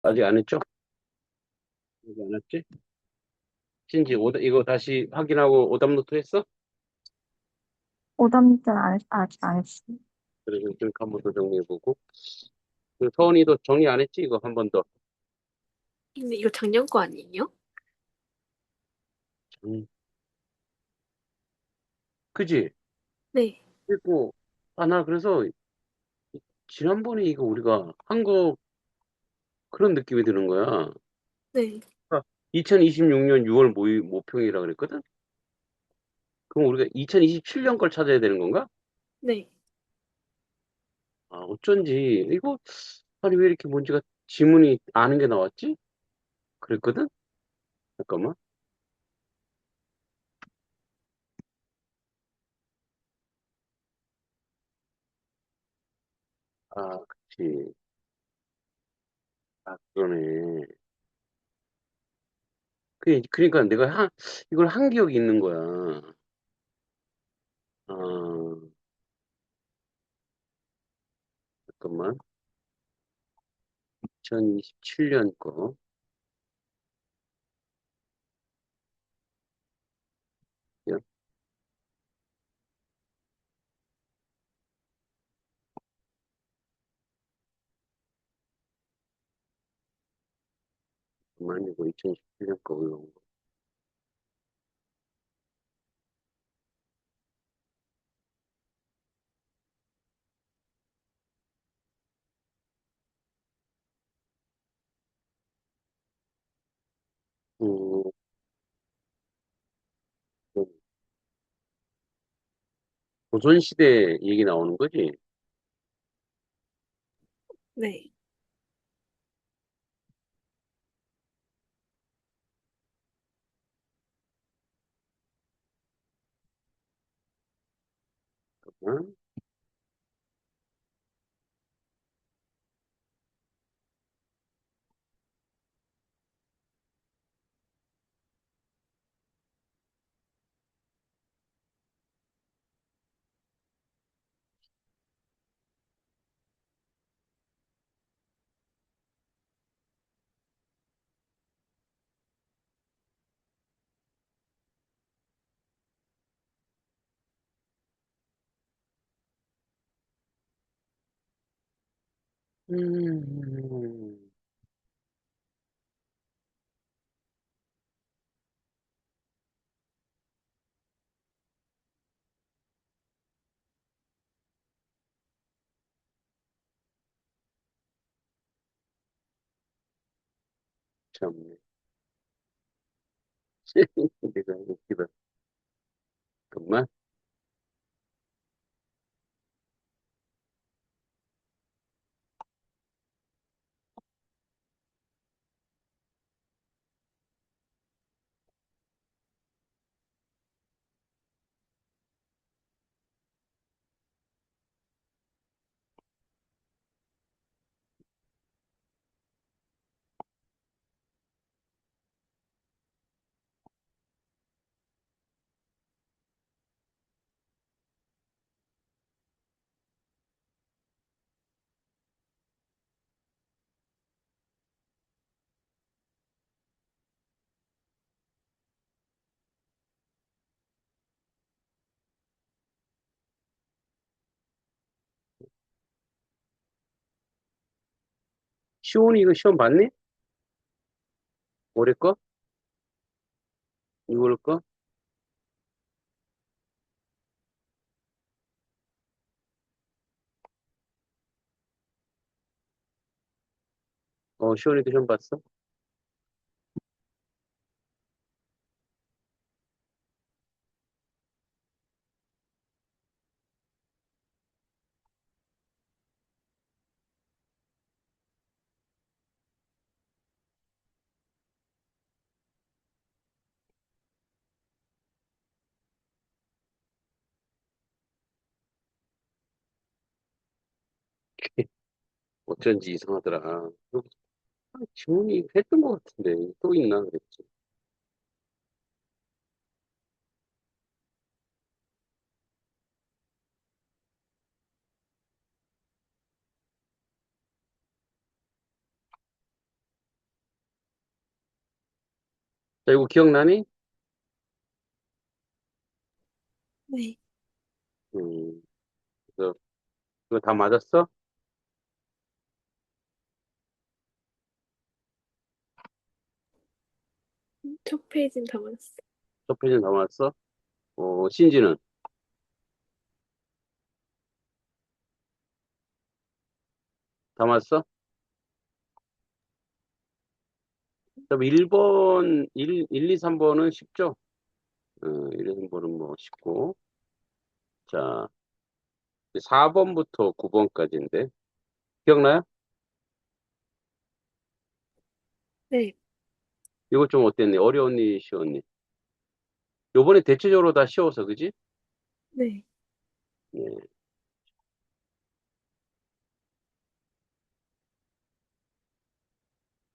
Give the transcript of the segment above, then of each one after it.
아직 안 했죠? 아직 안 했지? 신지, 이거 다시 확인하고 오답노트 했어? 오답는 아직 안 했어요. 그래서 좀 한 번 더 정리해보고. 그 서원이도 정리 안 했지? 이거 한 번 더. 근데 이거 작년 거 아니에요? 음, 그지? 네, 그리고, 나 그래서 지난번에 이거 우리가 한 거 그런 느낌이 드는 거야. 네, 2026년 6월 모평이라 그랬거든? 그럼 우리가 2027년 걸 찾아야 되는 건가? 네. 어쩐지. 이거, 아니, 왜 이렇게 뭔지가 지문이 아는 게 나왔지? 그랬거든? 잠깐만. 그치. 그러네. 그러니까 내가 이걸 한 기억이 있는 거야. 아, 잠깐만. 2027년 거. 야, 잠깐만, 이거 2017년 거 올라온 거. 음, 조선시대 얘기 나오는 거지? 네. 잠깐만. 음, 참. 내가 웃기다. 잠깐만. 시온이 이거 시험 봤니? 올해 거? 6월 거? 시온이도 시험 봤어? 어쩐지 이상하더라. 지문이 했던 것 같은데, 또 있나 그랬지. 자, 이거 기억나니? 네. 음, 그래서 이거 다 맞았어? 첫 페이지는 다 맞았어. 첫 페이지는 다 맞았어? 신지는 다 맞았어? 그럼 1번, 2, 3번은 쉽죠? 1, 2, 3번은 뭐 쉽고. 자, 4번부터 9번까지인데. 기억나요? 네. 이거 좀 어땠니? 어려웠니? 쉬웠니? 요번에 대체적으로 다 쉬워서, 그지? 네. 네.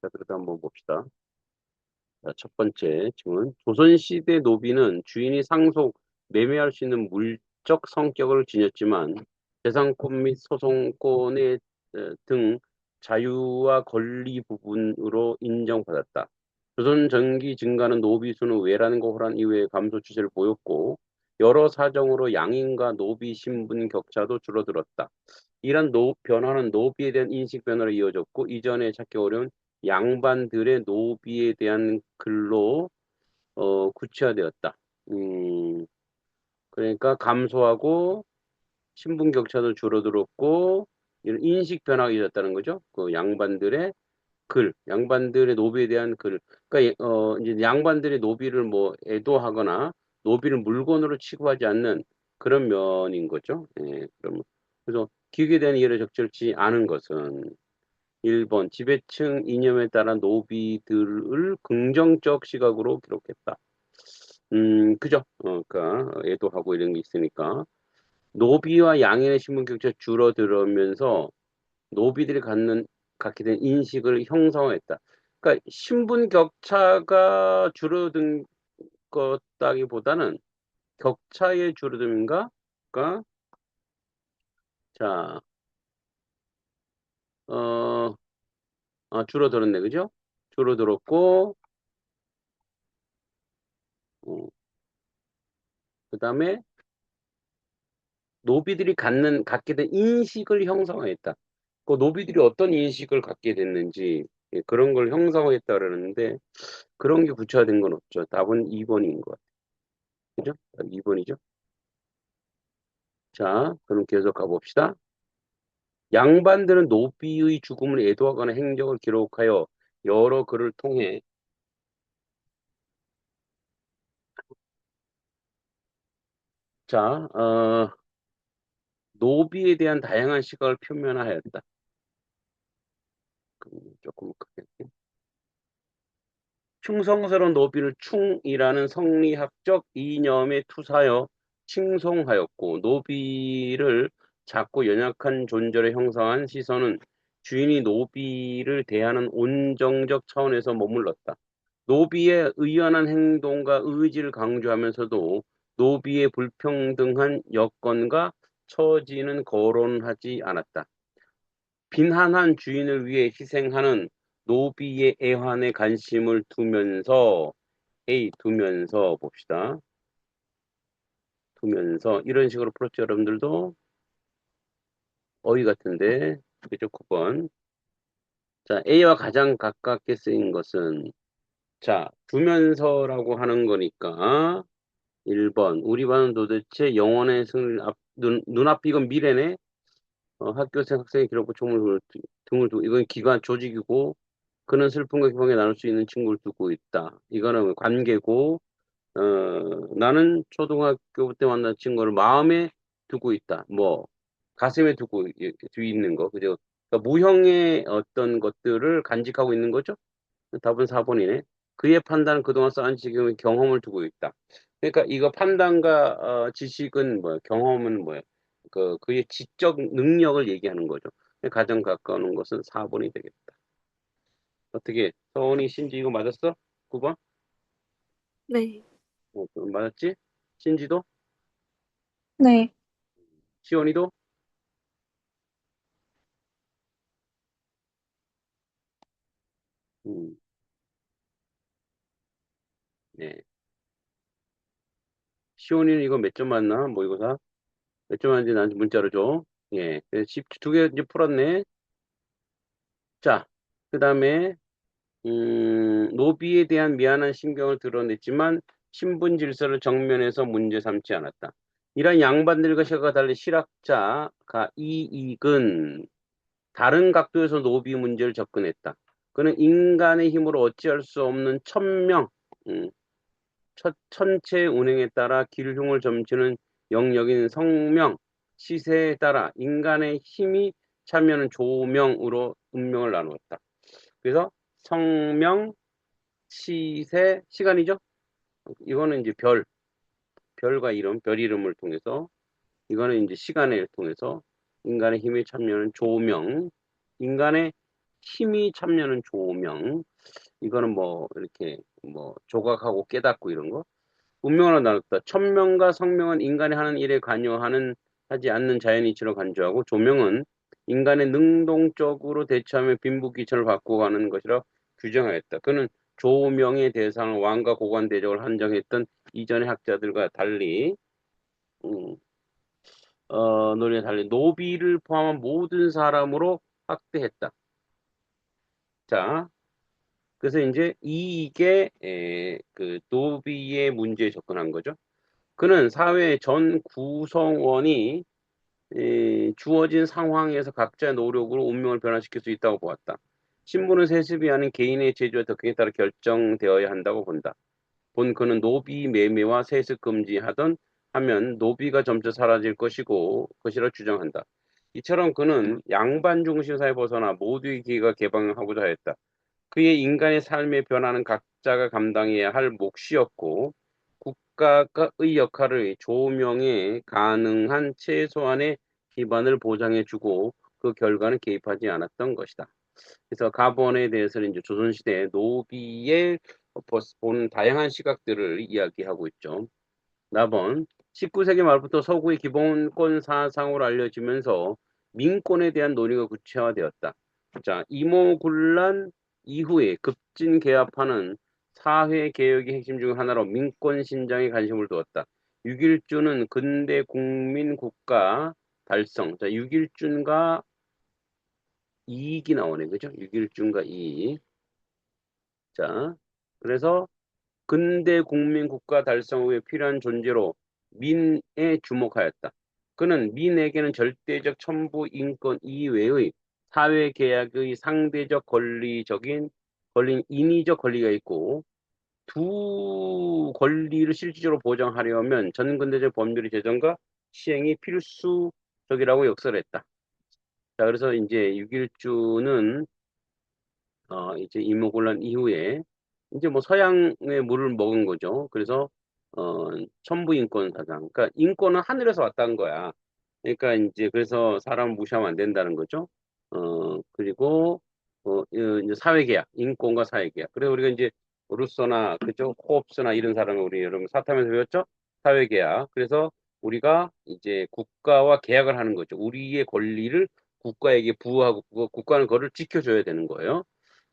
자, 그래도 한번 봅시다. 자, 첫 번째 질문. 조선시대 노비는 주인이 상속, 매매할 수 있는 물적 성격을 지녔지만 재산권 및 소송권의 등 자유와 권리 부분으로 인정받았다. 조선 전기 증가는 노비 수는 외란과 호란 이후에 감소 추세를 보였고 여러 사정으로 양인과 노비 신분 격차도 줄어들었다. 이런 변화는 노비에 대한 인식 변화로 이어졌고 이전에 찾기 어려운 양반들의 노비에 대한 글로 구체화되었다. 그러니까 감소하고 신분 격차도 줄어들었고 이런 인식 변화가 이어졌다는 거죠. 그 양반들의 양반들의 노비에 대한 글. 그러니까 이제 양반들의 노비를 뭐 애도하거나 노비를 물건으로 취급하지 않는 그런 면인 거죠. 예, 그래서 기획에 대한 이해를 적절치 않은 것은 1번 지배층 이념에 따른 노비들을 긍정적 시각으로 기록했다. 그죠? 그러니까 애도하고 이런 게 있으니까 노비와 양인의 신분 격차 줄어들면서 노비들이 갖게 된 인식을 형성했다. 그러니까 신분 격차가 줄어든 것다기보다는 격차의 줄어듦인가? 그러니까 자, 어, 줄어들었네, 그죠? 줄어들었고, 그 다음에 노비들이 갖게 된 인식을 형성했다. 그 노비들이 어떤 인식을 갖게 됐는지 예, 그런 걸 형성했다 그러는데 그런 게 구체화된 건 없죠. 답은 2번인 것 같아요. 그죠? 2번이죠. 자, 그럼 계속 가봅시다. 양반들은 노비의 죽음을 애도하거나 행적을 기록하여 여러 글을 통해 자, 노비에 대한 다양한 시각을 표면화하였다. 조금 크게. 충성스러운 노비를 충이라는 성리학적 이념에 투사하여 칭송하였고 노비를 작고 연약한 존재로 형성한 시선은 주인이 노비를 대하는 온정적 차원에서 머물렀다. 노비의 의연한 행동과 의지를 강조하면서도 노비의 불평등한 여건과 처지는 거론하지 않았다. 빈한한 주인을 위해 희생하는 노비의 애환에 관심을 두면서 봅시다. 두면서 이런 식으로 풀었죠. 여러분들도 어휘 같은데 그죠? 9번. 자, A와 가장 가깝게 쓰인 것은 자, 두면서라고 하는 거니까 1번. 우리 반은 도대체 영원의 승리를 눈앞이 이건 미래네. 학교생 학생의 기록부 총물 등을 두고 이건 기관 조직이고 그는 슬픔과 기쁨에 나눌 수 있는 친구를 두고 있다. 이거는 관계고 나는 초등학교 때 만난 친구를 마음에 두고 있다. 뭐 가슴에 두고 있는 거 그죠? 그러니까 무형의 어떤 것들을 간직하고 있는 거죠. 답은 4번이네. 그의 판단은 그동안 쌓은 지금의 경험을 두고 있다. 그러니까 이거 판단과 지식은 뭐야? 경험은 뭐야? 그의 지적 능력을 얘기하는 거죠. 가장 가까운 것은 4번이 되겠다. 어떻게? 서원이 신지 이거 맞았어? 9번? 네. 그럼 맞았지? 신지도? 네. 시원이도? 음, 네. 시온이는 이거 몇 점 맞나? 모의고사? 몇 점 맞는지 나한테 문자로 줘. 예. 두 개 이제 풀었네. 자, 그 다음에, 노비에 대한 미안한 심경을 드러냈지만 신분 질서를 정면에서 문제 삼지 않았다. 이런 양반들과 시각과 달리 실학자가 이익은 다른 각도에서 노비 문제를 접근했다. 그는 인간의 힘으로 어찌할 수 없는 천명, 음, 천체 운행에 따라 기흉을 점치는 영역인 성명, 시세에 따라 인간의 힘이 참여하는 조명으로 운명을 나누었다. 그래서 성명, 시세, 시간이죠. 이거는 이제 별과 이름, 별 이름을 통해서 이거는 이제 시간을 통해서 인간의 힘이 참여하는 조명, 인간의 힘이 참여하는 조명, 이거는 뭐 이렇게 뭐 조각하고 깨닫고 이런 거. 운명으로 나눴다. 천명과 성명은 인간이 하는 일에 관여하는 하지 않는 자연이치로 간주하고 조명은 인간의 능동적으로 대처하며 빈부귀천을 바꾸어가는 것이라 규정하였다. 그는 조명의 대상을 왕과 고관 대적을 한정했던 이전의 학자들과 달리 음, 논리에 달리 노비를 포함한 모든 사람으로 확대했다. 자, 그래서 이제 이게 그 노비의 문제에 접근한 거죠. 그는 사회의 전 구성원이 주어진 상황에서 각자의 노력으로 운명을 변화시킬 수 있다고 보았다. 신분은 세습이 아닌 개인의 재주와 덕행에 따라 결정되어야 한다고 본다. 그는 노비 매매와 세습 금지하던 하면 노비가 점차 사라질 것이라 주장한다. 이처럼 그는 양반 중심 사회 벗어나 모두의 기회가 개방하고자 하였다. 그의 인간의 삶의 변화는 각자가 감당해야 할 몫이었고 국가의 역할을 조명에 가능한 최소한의 기반을 보장해주고 그 결과는 개입하지 않았던 것이다. 그래서 가본에 대해서는 이제 조선시대 노비의 보는 다양한 시각들을 이야기하고 있죠. 나번 19세기 말부터 서구의 기본권 사상으로 알려지면서 민권에 대한 논의가 구체화되었다. 자, 이모군란 이후에 급진 개합하는 사회 개혁의 핵심 중 하나로 민권 신장에 관심을 두었다. 6.1주는 근대 국민 국가 달성. 자, 6.1주가 이익이 나오네. 그죠? 6.1주가 이익. 자, 그래서 근대 국민 국가 달성 후에 필요한 존재로 민에 주목하였다. 그는 민에게는 절대적 천부 인권 이외의 사회 계약의 상대적 인위적 권리가 있고 두 권리를 실질적으로 보장하려면 전근대적 법률의 제정과 시행이 필수적이라고 역설했다. 자, 그래서 이제 6.1주는 이제 임오곤란 이후에 이제 뭐 서양의 물을 먹은 거죠. 그래서 천부인권 사상. 그러니까 인권은 하늘에서 왔다는 거야. 그러니까 이제 그래서 사람 무시하면 안 된다는 거죠. 그리고 이제 사회계약, 인권과 사회계약. 그래서 우리가 이제 루소나 그죠, 코옵스나 이런 사람을 우리 여러분 사탐에서 배웠죠. 사회계약. 그래서 우리가 이제 국가와 계약을 하는 거죠. 우리의 권리를 국가에게 부여하고 국가는 그거를 지켜줘야 되는 거예요.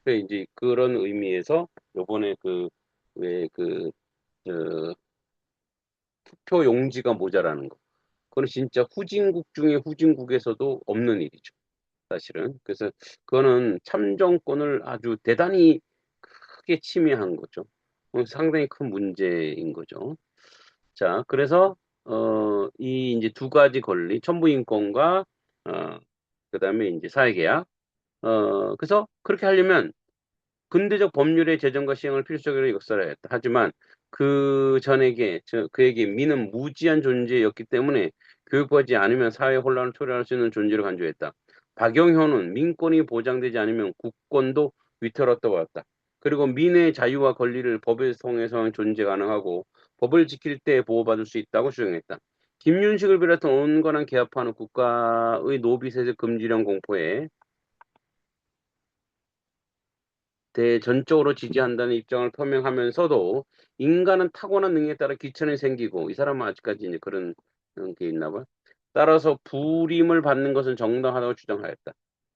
그 이제 그런 의미에서 요번에 왜그 투표 용지가 모자라는 거. 그건 진짜 후진국 중에 후진국에서도 없는 일이죠. 사실은. 그래서 그거는 참정권을 아주 대단히 크게 침해한 거죠. 상당히 큰 문제인 거죠. 자, 그래서 이 이제 두 가지 권리, 천부인권과 그다음에 이제 사회계약. 그래서 그렇게 하려면 근대적 법률의 제정과 시행을 필수적으로 역설하였다. 하지만 그에게 미는 무지한 존재였기 때문에 교육받지 않으면 사회 혼란을 초래할 수 있는 존재로 간주했다. 박영효는 민권이 보장되지 않으면 국권도 위태롭다고 했다. 그리고 민의 자유와 권리를 법을 통해서 존재 가능하고 법을 지킬 때 보호받을 수 있다고 주장했다. 김윤식을 비롯한 온건한 개합하는 국가의 노비세습 금지령 공포에 대전적으로 지지한다는 입장을 표명하면서도 인간은 타고난 능력에 따라 귀천이 생기고 이 사람은 아직까지 이제 그런 게 있나 봐. 따라서 불임을 받는 것은 정당하다고 주장하였다.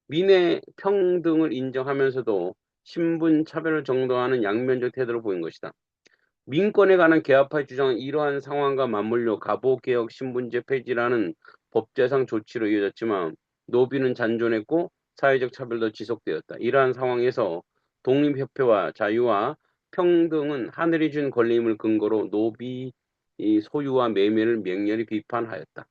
민의 평등을 인정하면서도 신분 차별을 정당화하는 양면적 태도를 보인 것이다. 민권에 관한 개혁파의 주장은 이러한 상황과 맞물려 갑오개혁 신분제 폐지라는 법제상 조치로 이어졌지만 노비는 잔존했고 사회적 차별도 지속되었다. 이러한 상황에서 독립협회와 자유와 평등은 하늘이 준 권리임을 근거로 노비 소유와 매매를 맹렬히 비판하였다.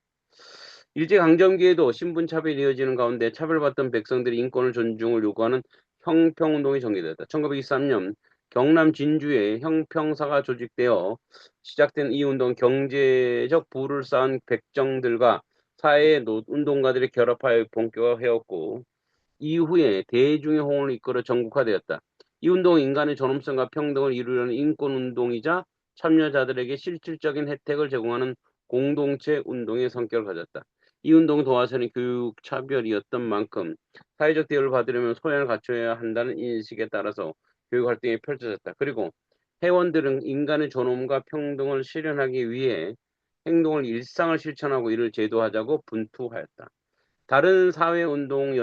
일제강점기에도 신분차별이 이어지는 가운데 차별받던 백성들의 인권을 존중을 요구하는 형평운동이 전개되었다. 1923년 경남 진주에 형평사가 조직되어 시작된 이 운동 경제적 부를 쌓은 백정들과 사회 운동가들이 결합하여 본격화되었고 이후에 대중의 호응을 이끌어 전국화되었다. 이 운동은 인간의 존엄성과 평등을 이루려는 인권운동이자 참여자들에게 실질적인 혜택을 제공하는 공동체 운동의 성격을 가졌다. 이 운동 도화선이 교육 차별이었던 만큼 사회적 대우를 받으려면 소양을 갖춰야 한다는 인식에 따라서 교육 활동이 펼쳐졌다. 그리고 회원들은 인간의 존엄과 평등을 실현하기 위해 행동을 일상을 실천하고 이를 제도하자고 분투하였다. 다른 사회운동과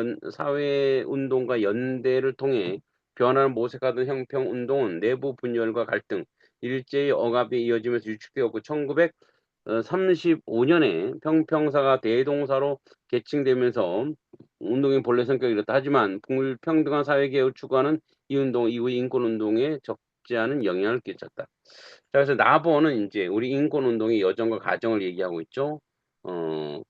연대를 통해 변화를 모색하던 형평운동은 내부 분열과 갈등, 일제의 억압이 이어지면서 유축되었고 1935년에 평평사가 대동사로 개칭되면서 운동의 본래 성격을 잃었다. 하지만 불평등한 사회개혁을 추구하는 이 운동 이후 인권운동에 적지 않은 영향을 끼쳤다. 자, 그래서 나보는 이제 우리 인권운동의 여정과 과정을 얘기하고 있죠.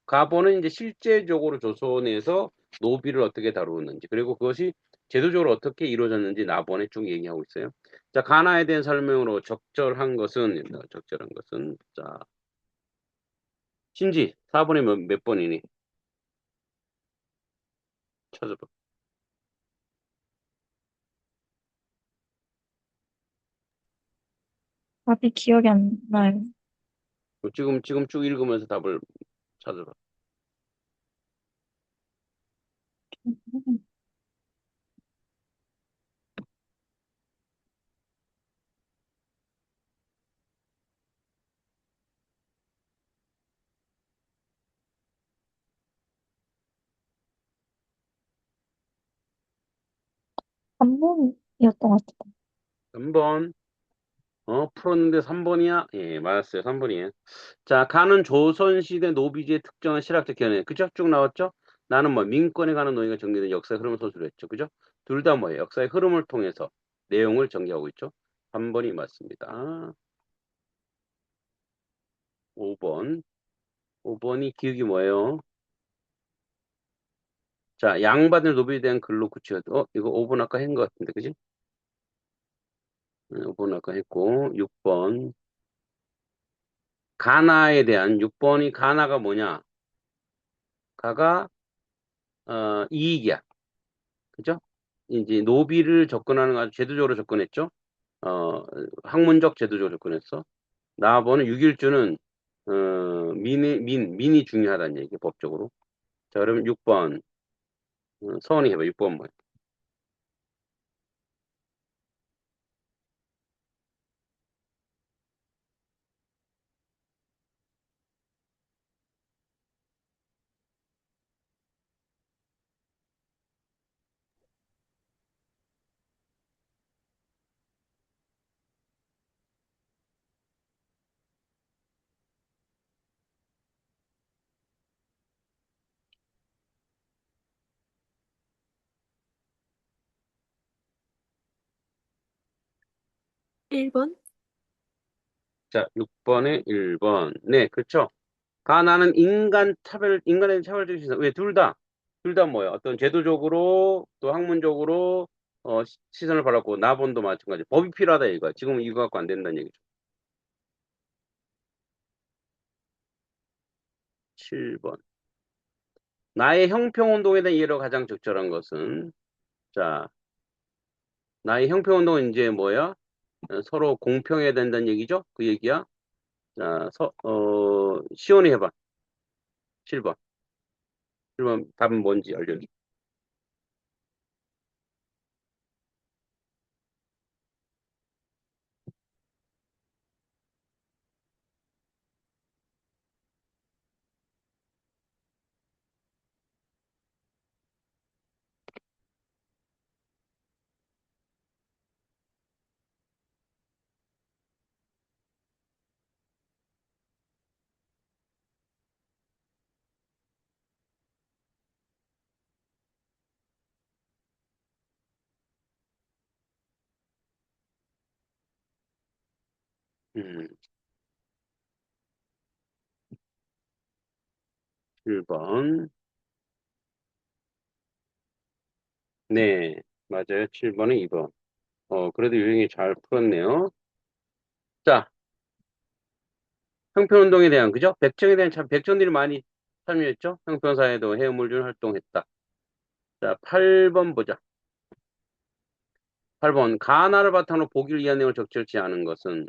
가보는 이제 실제적으로 조선에서 노비를 어떻게 다루었는지 그리고 그것이 제도적으로 어떻게 이루어졌는지 나번에 쭉 얘기하고 있어요. 자, 가나에 대한 설명으로 적절한 것은 자 신지 4번에 몇 번이니 찾아봐. 답이 기억이 안 나요. 지금 쭉 읽으면서 답을 찾아봐. 3번이었던 것 같아요. 3번. 풀었는데 3번이야? 예, 맞았어요. 3번이에요. 자, 가는 조선시대 노비지의 특정한 실학적 견해. 그죠? 쭉 나왔죠? 나는 뭐 민권에 관한 논의가 정리된 역사의 흐름을 서술로 했죠. 그죠? 둘 다 뭐예요? 역사의 흐름을 통해서 내용을 전개하고 있죠. 3번이 맞습니다. 5번. 5번이 기억이 뭐예요? 자, 양반의 노비에 대한 글로 구체화. 이거 5번 아까 한 것 같은데, 그지? 5번 아까 했고, 6번. 가나에 대한 6번이 가나가 뭐냐? 가가 이익이야. 그죠? 이제 노비를 접근하는 거 아주 제도적으로 접근했죠. 학문적 제도적으로 접근했어. 나번은 6일주는 민이 중요하다는 얘기 법적으로. 자, 그러면 6번 서원이 해봐. 6번 뭐야? 1번? 자, 6번에 1번. 네, 그렇죠. 가나는 인간의 차별적 시선. 왜? 둘 다 뭐야? 어떤 제도적으로 또 학문적으로 시선을 받았고 나본도 마찬가지. 법이 필요하다 이거야. 지금 이거 갖고 안 된다는 얘기죠. 7번. 나의 형평운동에 대한 이해로 가장 적절한 것은 자, 나의 형평운동은 이제 뭐야? 서로 공평해야 된다는 얘기죠? 그 얘기야. 자, 시원히 해봐. 7번. 7번 답은 뭔지 알려줘. 음, 7번. 네, 맞아요. 7번은 2번. 그래도 유형이 잘 풀었네요. 자, 형편운동에 대한, 그죠? 백정에 대한 참, 백정들이 많이 참여했죠? 형편사에도 해물준 활동했다. 자, 8번 보자. 8번. 가나를 바탕으로 보기를 위한 내용을 적절치 않은 것은,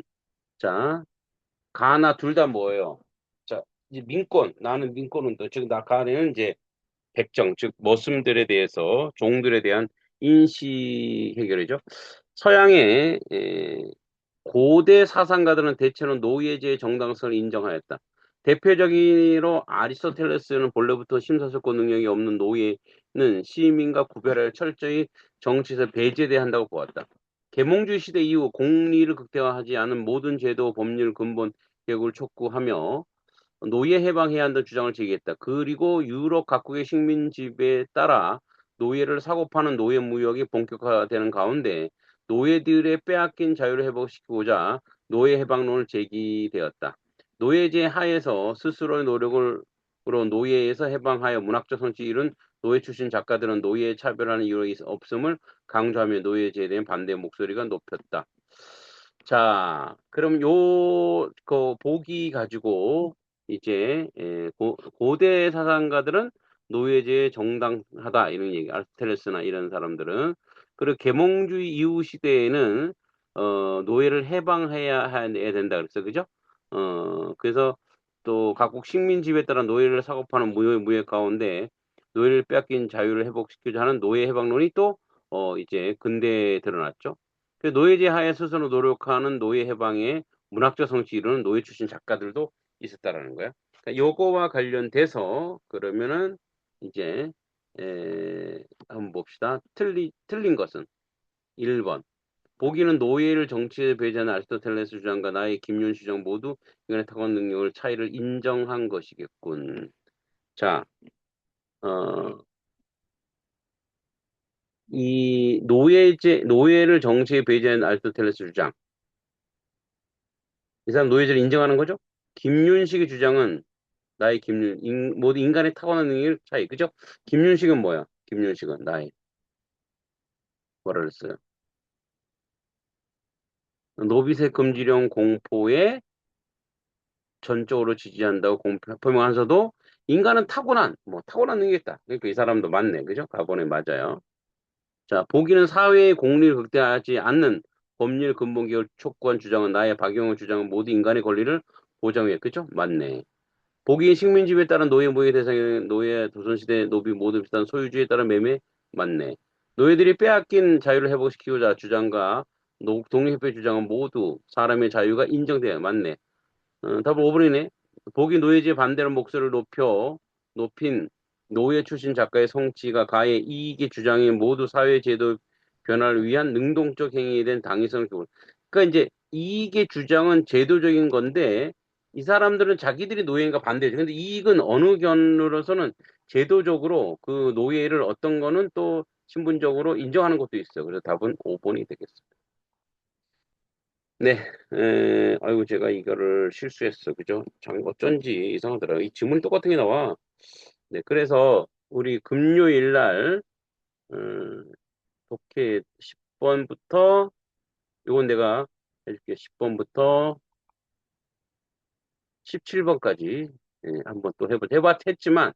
자, 가나 둘 다 뭐예요? 자, 이제 민권, 나는 민권운동, 즉, 가나는 이제 백정, 즉, 머슴들에 대해서, 종들에 대한 인시 해결이죠. 서양의 고대 사상가들은 대체로 노예제의 정당성을 인정하였다. 대표적으로 아리스토텔레스는 본래부터 심사숙고 능력이 없는 노예는 시민과 구별하여 철저히 정치에서 배제돼야 한다고 보았다. 계몽주의 시대 이후 공리를 극대화하지 않은 모든 제도, 법률, 근본, 개혁을 촉구하며 노예 해방해야 한다는 주장을 제기했다. 그리고 유럽 각국의 식민 지배에 따라 노예를 사고 파는 노예 무역이 본격화되는 가운데 노예들의 빼앗긴 자유를 회복시키고자 노예 해방론을 제기되었다. 노예제 하에서 스스로의 노력으로 노예에서 해방하여 문학적 성취를 이룬 노예 출신 작가들은 노예에 차별하는 이유가 없음을 강조하며 노예제에 대한 반대 목소리가 높였다. 자, 그럼 그 보기 가지고 이제 고대 사상가들은 노예제에 정당하다 이런 얘기, 아르스토텔레스나 이런 사람들은. 그리고 계몽주의 이후 시대에는 노예를 해방해야 된다 그랬어, 그죠? 그래서 또 각국 식민 지배에 따라 노예를 사고 파는 무역 가운데 노예를 빼앗긴 자유를 회복시키자 하는 노예 해방론이 또 이제 근대에 드러났죠. 그 노예제 하에 스스로 노력하는 노예 해방의 문학적 성취 이루는 노예 출신 작가들도 있었다라는 거야. 그러니까 요거와 관련돼서 그러면은 이제 한번 봅시다. 틀린 것은 1번. 보기는 노예를 정치에 배제하는 아리스토텔레스 주장과 나의 김윤 주장 모두 인간의 타고난 능력을 차이를 인정한 것이겠군. 자, 어, 이 노예를 정치에 배제하는 아리스토텔레스 주장. 이 사람 노예제를 인정하는 거죠? 김윤식의 주장은 나의 모두 인간의 타고난 능력의 차이, 그죠? 김윤식은 뭐야? 김윤식은 나의 뭐라 그랬어요? 노비세 금지령 공포에 전적으로 지지한다고 표명하면서도 인간은 타고난 능력이 있다. 그러니까 이 사람도 맞네, 그죠? 가본에 맞아요. 자, 보기는 사회의 공리를 극대화하지 않는 법률 근본 개혁을 촉구한 주장은 나의 박용호 주장은 모두 인간의 권리를 보장해, 그죠? 맞네. 복이 식민지배에 따른 노예 모의 대상인 노예 조선시대 노비 모두 비슷한 소유주의에 따른 매매 맞네. 노예들이 빼앗긴 자유를 회복시키고자 주장과 독립협회 주장은 모두 사람의 자유가 인정돼야 맞네. 답은 5번이네. 복이 노예제에 반대로 목소리를 높인 노예 출신 작가의 성취가 가해 이익의 주장이 모두 사회제도 변화를 위한 능동적 행위에 대한 당위성을 두고. 그러니까 이제 이익의 주장은 제도적인 건데 이 사람들은 자기들이 노예인가 반대죠. 근데 이익은 어느 견으로서는 제도적으로 그 노예를 어떤 거는 또 신분적으로 인정하는 것도 있어요. 그래서 답은 5번이 되겠습니다. 네, 아이고, 제가 이거를 실수했어. 그죠? 어쩐지 이상하더라. 이 지문이 똑같은 게 나와. 네, 그래서 우리 금요일 날, 독해 10번부터, 이건 내가 해줄게. 10번부터 17번까지, 한번 또 했지만,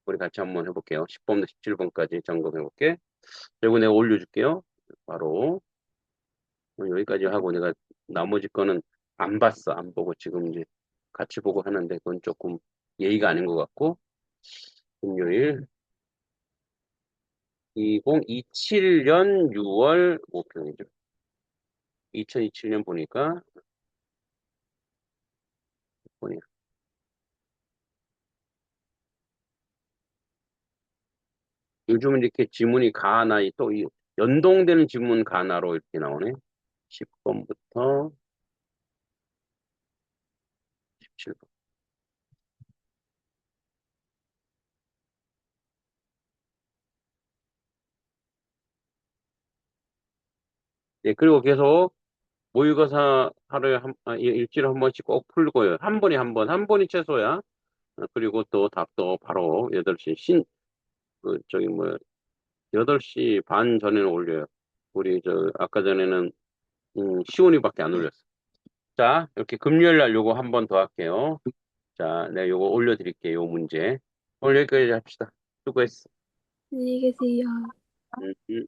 우리 같이 한번 해볼게요. 10번부터 17번까지 점검해볼게. 그리고 내가 올려줄게요. 바로, 여기까지 하고 내가 나머지 거는 안 봤어. 안 보고 지금 이제 같이 보고 하는데 그건 조금 예의가 아닌 것 같고. 금요일 2027년 6월 목표이죠. 2027년 보니까 요즘은 이렇게 지문이 가나 또 연동되는 지문 가나로 이렇게 나오네. 10번부터 17번. 예, 그리고 계속 모의고사 일주일에 한 번씩 꼭 풀고요. 한 번에 한 번, 한 번이 최소야. 그리고 또 답도 바로 8시, 저기 뭐, 8시 반 전에는 올려요. 우리 아까 전에는, 시온이밖에 안 올렸어. 자, 이렇게 금요일 날 요거 한 번 더 할게요. 자, 내가 요거 올려드릴게요. 요 문제. 오늘 여기까지 합시다. 수고했어. 안녕히 계세요. 음, 음.